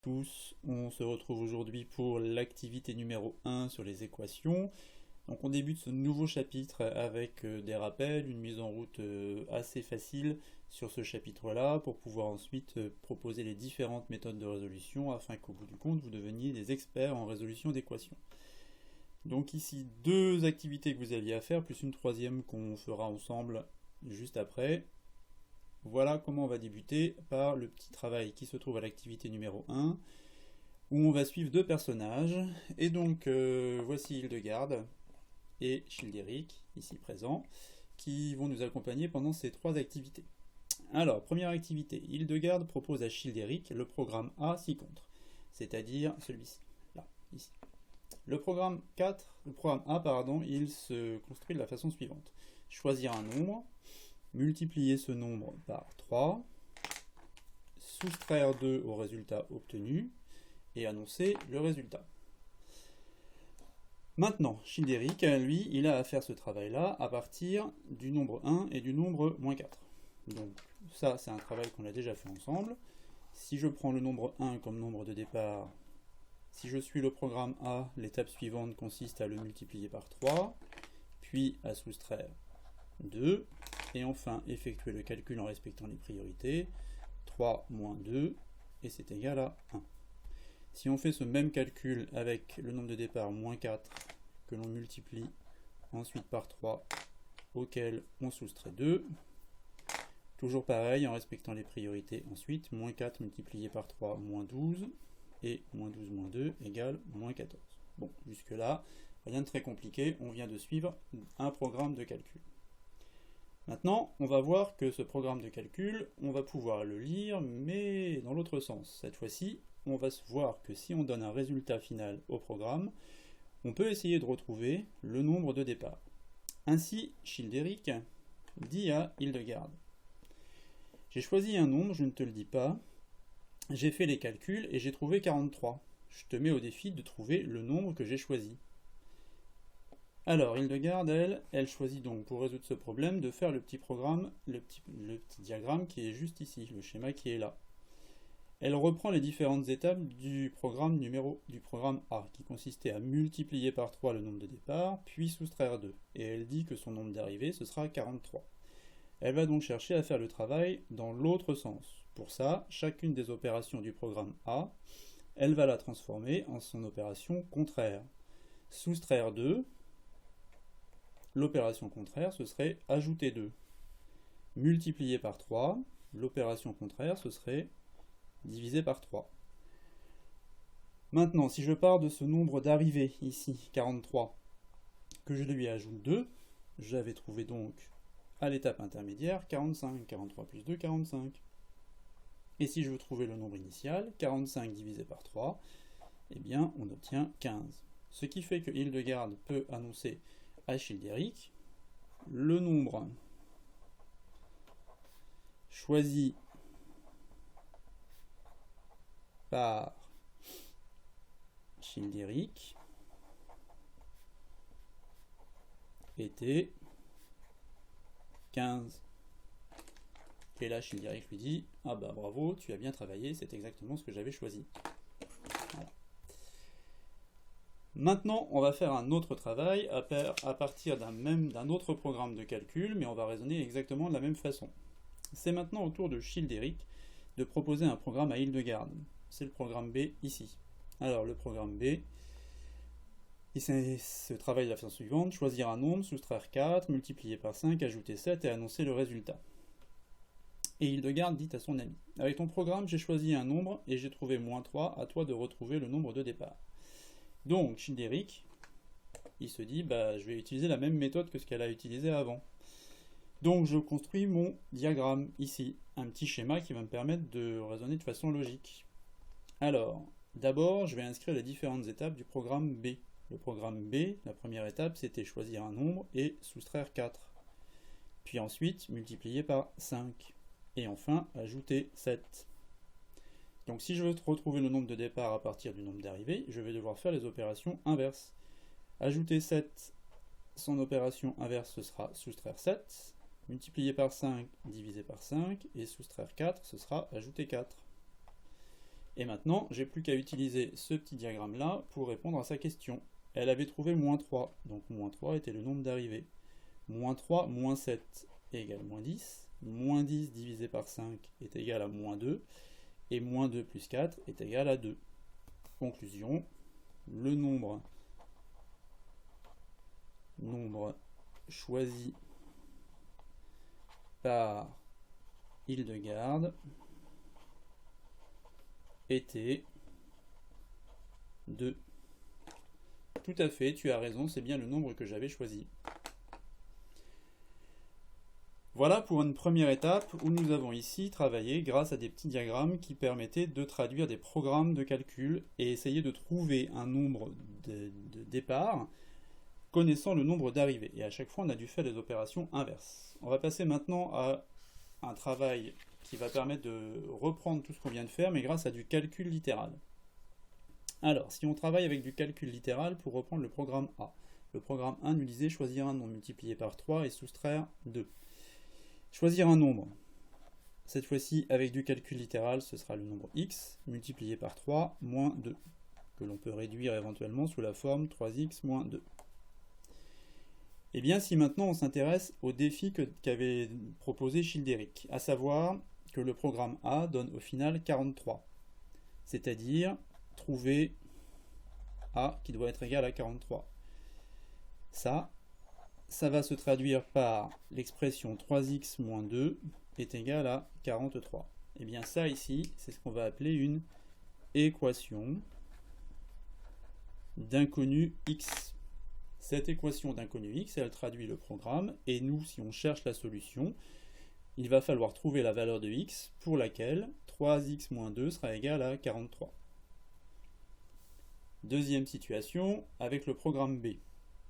Tous, on se retrouve aujourd'hui pour l'activité numéro 1 sur les équations. Donc on débute ce nouveau chapitre avec des rappels, une mise en route assez facile sur ce chapitre-là pour pouvoir ensuite proposer les différentes méthodes de résolution afin qu'au bout du compte vous deveniez des experts en résolution d'équations. Donc ici deux activités que vous aviez à faire plus une troisième qu'on fera ensemble juste après. Voilà comment on va débuter par le petit travail qui se trouve à l'activité numéro 1, où on va suivre deux personnages. Et donc voici Hildegarde et Childéric, ici présents, qui vont nous accompagner pendant ces trois activités. Alors, première activité, Hildegarde propose à Childéric le programme A ci-contre, c'est-à-dire celui-ci, là, ici. Le programme A, il se construit de la façon suivante. Choisir un nombre, multiplier ce nombre par 3, soustraire 2 au résultat obtenu et annoncer le résultat. Maintenant, Childéric, lui, il a à faire ce travail-là à partir du nombre 1 et du nombre moins 4. Donc ça, c'est un travail qu'on a déjà fait ensemble. Si je prends le nombre 1 comme nombre de départ, si je suis le programme A, l'étape suivante consiste à le multiplier par 3, puis à soustraire 2, et enfin effectuer le calcul en respectant les priorités. 3 moins 2, et c'est égal à 1. Si on fait ce même calcul avec le nombre de départ moins 4, que l'on multiplie ensuite par 3, auquel on soustrait 2, toujours pareil en respectant les priorités ensuite, moins 4 multiplié par 3, moins 12, et moins 12 moins 2 égale moins 14. Bon, jusque là, rien de très compliqué, on vient de suivre un programme de calcul. Maintenant, on va voir que ce programme de calcul, on va pouvoir le lire, mais dans l'autre sens. Cette fois-ci, on va voir que si on donne un résultat final au programme, on peut essayer de retrouver le nombre de départ. Ainsi, Childéric dit à Hildegarde: j'ai choisi un nombre, je ne te le dis pas, j'ai fait les calculs et j'ai trouvé 43. Je te mets au défi de trouver le nombre que j'ai choisi. Alors, Hildegarde, elle choisit donc pour résoudre ce problème de faire le petit programme, le petit diagramme qui est juste ici, le schéma qui est là. Elle reprend les différentes étapes du programme A, qui consistait à multiplier par 3 le nombre de départ, puis soustraire 2. Et elle dit que son nombre d'arrivée, ce sera 43. Elle va donc chercher à faire le travail dans l'autre sens. Pour ça, chacune des opérations du programme A, elle va la transformer en son opération contraire. Soustraire 2, l'opération contraire, ce serait ajouter 2. Multiplier par 3, l'opération contraire, ce serait diviser par 3. Maintenant, si je pars de ce nombre d'arrivées, ici, 43, que je lui ajoute 2, j'avais trouvé donc, à l'étape intermédiaire, 45. 43 plus 2, 45. Et si je veux trouver le nombre initial, 45 divisé par 3, eh bien, on obtient 15. Ce qui fait que Hildegarde peut annoncer à Childéric le nombre choisi par Childéric était 15. Et là, Childéric lui dit: ah bah bravo, tu as bien travaillé, c'est exactement ce que j'avais choisi. Voilà. Maintenant, on va faire un autre travail à partir d'un autre programme de calcul, mais on va raisonner exactement de la même façon. C'est maintenant au tour de Childéric de proposer un programme à Hildegarde. C'est le programme B ici. Alors, le programme B, il se travaille de la façon suivante: choisir un nombre, soustraire 4, multiplier par 5, ajouter 7 et annoncer le résultat. Et Hildegarde dit à son ami: avec ton programme, j'ai choisi un nombre et j'ai trouvé moins 3, à toi de retrouver le nombre de départ. Donc, Childéric, il se dit, je vais utiliser la même méthode que ce qu'elle a utilisé avant. Donc, je construis mon diagramme ici, un petit schéma qui va me permettre de raisonner de façon logique. Alors, d'abord, je vais inscrire les différentes étapes du programme B. Le programme B, la première étape, c'était choisir un nombre et soustraire 4. Puis ensuite, multiplier par 5. Et enfin, ajouter 7. Donc si je veux retrouver le nombre de départ à partir du nombre d'arrivées, je vais devoir faire les opérations inverses. Ajouter 7, son opération inverse, ce sera soustraire 7. Multiplier par 5, diviser par 5. Et soustraire 4, ce sera ajouter 4. Et maintenant, j'ai plus qu'à utiliser ce petit diagramme-là pour répondre à sa question. Elle avait trouvé moins 3, donc moins 3 était le nombre d'arrivées. Moins 3, moins 7 égale moins 10. Moins 10 divisé par 5 est égal à moins 2. Et moins 2 plus 4 est égal à 2. Conclusion, le nombre choisi par Hildegarde était 2. Tout à fait, tu as raison, c'est bien le nombre que j'avais choisi. Voilà pour une première étape où nous avons ici travaillé grâce à des petits diagrammes qui permettaient de traduire des programmes de calcul et essayer de trouver un nombre de départ connaissant le nombre d'arrivées. Et à chaque fois, on a dû faire des opérations inverses. On va passer maintenant à un travail qui va permettre de reprendre tout ce qu'on vient de faire, mais grâce à du calcul littéral. Alors, si on travaille avec du calcul littéral, pour reprendre le programme A. Le programme 1 nous disait choisir un nombre multiplié par 3 et soustraire 2. Choisir un nombre. Cette fois-ci, avec du calcul littéral, ce sera le nombre x multiplié par 3 moins 2, que l'on peut réduire éventuellement sous la forme 3x moins 2. Et bien, si maintenant on s'intéresse au défi qu'avait proposé Childéric, à savoir que le programme A donne au final 43, c'est-à-dire trouver A qui doit être égal à 43. Ça va se traduire par l'expression 3x moins 2 est égal à 43. Et bien ça ici, c'est ce qu'on va appeler une équation d'inconnu x. Cette équation d'inconnu x, elle traduit le programme, et nous, si on cherche la solution, il va falloir trouver la valeur de x pour laquelle 3x moins 2 sera égal à 43. Deuxième situation, avec le programme B.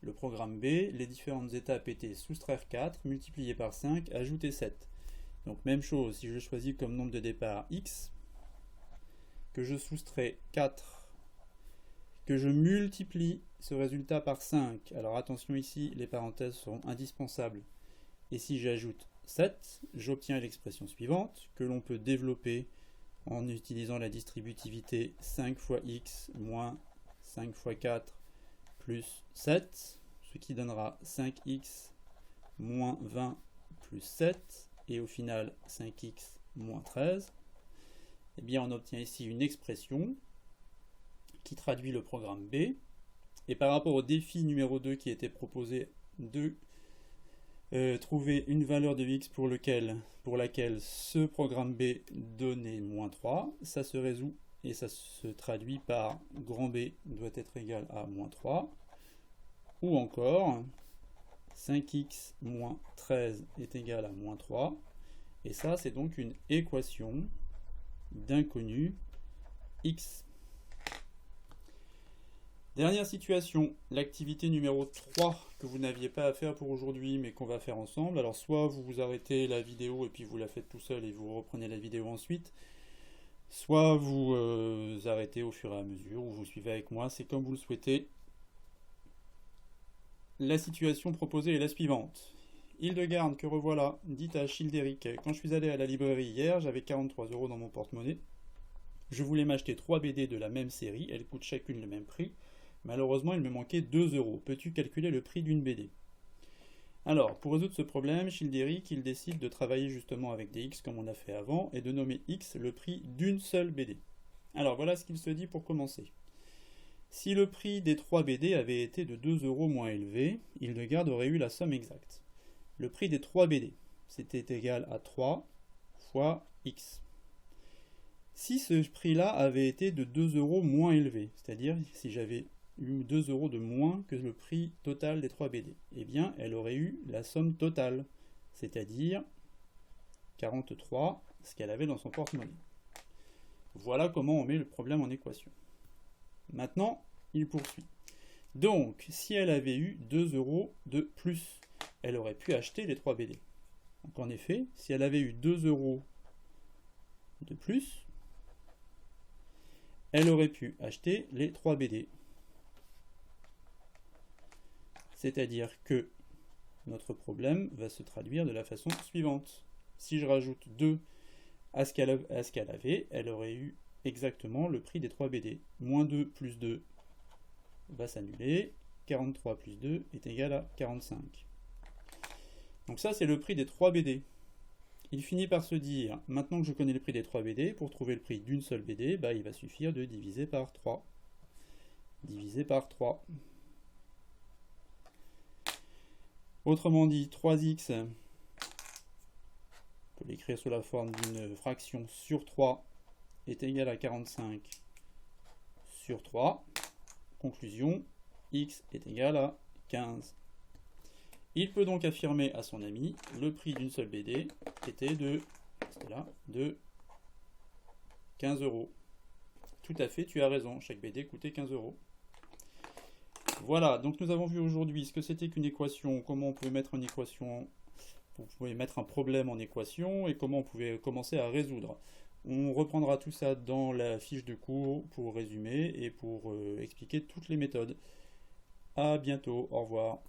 Le programme B, les différentes étapes étaient soustraire 4, multiplier par 5, ajouter 7. Donc même chose, si je choisis comme nombre de départ x, que je soustrais 4, que je multiplie ce résultat par 5, alors attention ici, les parenthèses sont indispensables, et si j'ajoute 7, j'obtiens l'expression suivante, que l'on peut développer en utilisant la distributivité 5 fois x moins 5 fois 4 plus 7, ce qui donnera 5x moins 20 plus 7, et au final 5x moins 13. Eh bien, on obtient ici une expression qui traduit le programme B. Et par rapport au défi numéro 2 qui était proposé de trouver une valeur de x pour laquelle ce programme B donnait moins 3, ça se résout et ça se traduit par grand B doit être égal à moins 3, ou encore 5x moins 13 est égal à moins 3, et ça c'est donc une équation d'inconnu x. Dernière situation, l'activité numéro 3 que vous n'aviez pas à faire pour aujourd'hui mais qu'on va faire ensemble. Alors soit vous vous arrêtez la vidéo et puis vous la faites tout seul et vous reprenez la vidéo ensuite, soit vous arrêtez au fur et à mesure ou vous suivez avec moi, c'est comme vous le souhaitez. La situation proposée est la suivante. Hildegarde, que revoilà, dit à Childéric, quand je suis allé à la librairie hier, j'avais 43 € dans mon porte-monnaie. Je voulais m'acheter 3 BD de la même série, elles coûtent chacune le même prix. Malheureusement, il me manquait 2 €. Peux-tu calculer le prix d'une BD? Alors, pour résoudre ce problème, Childéric, il décide de travailler justement avec des x comme on a fait avant et de nommer x le prix d'une seule BD. Alors, voilà ce qu'il se dit pour commencer. Si le prix des 3 BD avait été de 2 € moins élevé, Hildegarde aurait eu la somme exacte. Le prix des 3 BD, c'était égal à 3 fois x. Si ce prix-là avait été de 2 € moins élevé, c'est-à-dire si j'avais eu 2 € de moins que le prix total des 3 BD, eh bien elle aurait eu la somme totale, c'est-à-dire 43, ce qu'elle avait dans son porte-monnaie. Voilà comment on met le problème en équation. Maintenant, il poursuit. Donc, si elle avait eu 2 € de plus, elle aurait pu acheter les 3 BD. Donc en effet, si elle avait eu 2 € de plus, elle aurait pu acheter les 3 BD. C'est-à-dire que notre problème va se traduire de la façon suivante. Si je rajoute 2 à ce qu'elle avait, elle aurait eu exactement le prix des 3 BD. Moins 2 plus 2 va s'annuler. 43 plus 2 est égal à 45. Donc ça, c'est le prix des 3 BD. Il finit par se dire, maintenant que je connais le prix des 3 BD, pour trouver le prix d'une seule BD, bah, il va suffire de diviser par 3. Diviser par 3. Autrement dit, 3x, on peut l'écrire sous la forme d'une fraction sur 3, est égal à 45 sur 3. Conclusion, x est égal à 15. Il peut donc affirmer à son ami, le prix d'une seule BD était de 15 euros. Tout à fait, tu as raison, chaque BD coûtait 15 euros. Voilà, donc nous avons vu aujourd'hui ce que c'était qu'une équation, comment on pouvait mettre une équation, vous pouvez mettre un problème en équation et comment on pouvait commencer à résoudre. On reprendra tout ça dans la fiche de cours pour résumer et pour expliquer toutes les méthodes. À bientôt, au revoir.